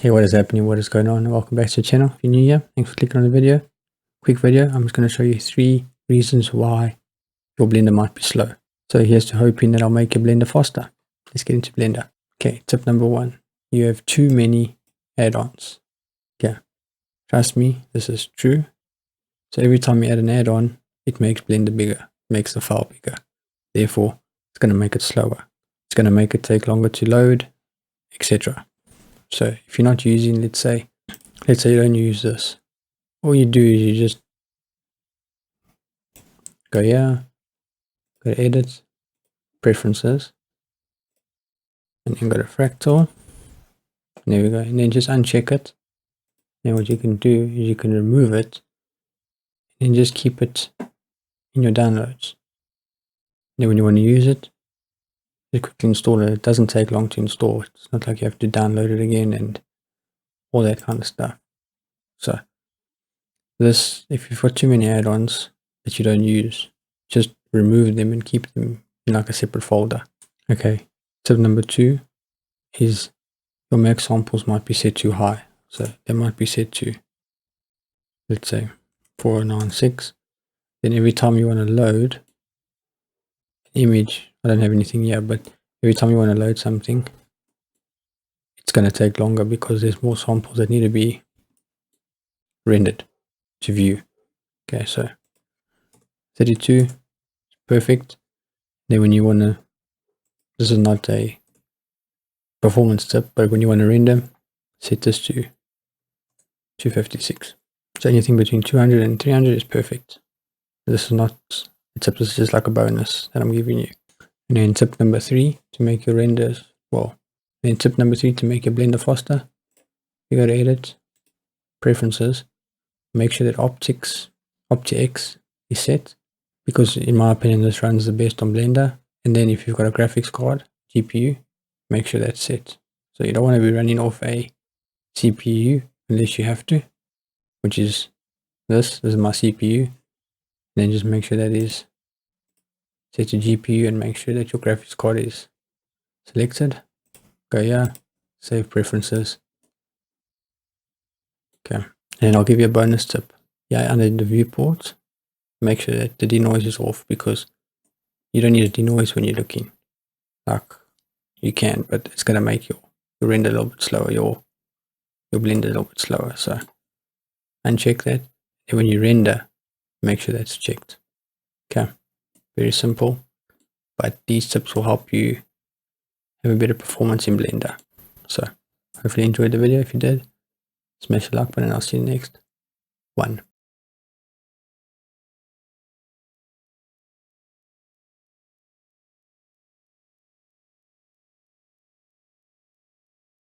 Hey, what is happening? What is going on? Welcome back to the channel. If you're new here, thanks for clicking on the video. Quick video. I'm just going to show you 3 reasons why your Blender might be slow. So here's to hoping that I'll make your Blender faster. Let's get into Blender. Okay, tip number 1. You have too many add-ons. Okay, trust me, this is true. So every time you add an add-on, it makes Blender bigger, makes the file bigger. Therefore, it's going to make it slower. It's going to make it take longer to load, etc. So if you're not using, let's say you don't use this, all you do is you just go here, go to edit, preferences, and then go to fractal. And there we go. And then just uncheck it. Then what you can do is you can remove it and just keep it in your downloads. Then when you want to use it, just quickly install it. It doesn't take long to install. It's not like you have to download it again and all that kind of stuff. So this, if you've got too many add-ons that you don't use, just remove them and keep them in like a separate folder. Okay, tip number 2 is your max samples might be set too high. So they might be set to, let's say, 4096. Then every time you want to load an image, I don't have anything here, but every time you want to load something, it's going to take longer because there's more samples that need to be rendered to view. Okay, so 32 is perfect. Then when you want to, this is not a performance tip, but when you want to render, set this to 256. So anything between 200 and 300 is perfect. This is not a tip, this is just like a bonus that I'm giving you. And then tip number 3 to make your renders, tip number 3 to make your Blender faster, you go to edit, preferences, make sure that OptiX is set, because in my opinion this runs the best on Blender. And then if you've got a graphics card, GPU, make sure that's set. So you don't want to be running off a CPU unless you have to, which is this is my CPU. Then just make sure that is set to GPU and make sure that your graphics card is selected. Go here, save preferences. Okay, and I'll give you a bonus tip. Yeah, under the viewport, make sure that the denoise is off, because you don't need a denoise when you're looking. Like, you can, but it's going to make your render a little bit slower, your Blender a little bit slower. So uncheck that, and when you render, make sure that's checked. Okay, very simple, but these tips will help you have a better performance in Blender. So hopefully you enjoyed the video. If you did, smash the like button and I'll see you next one.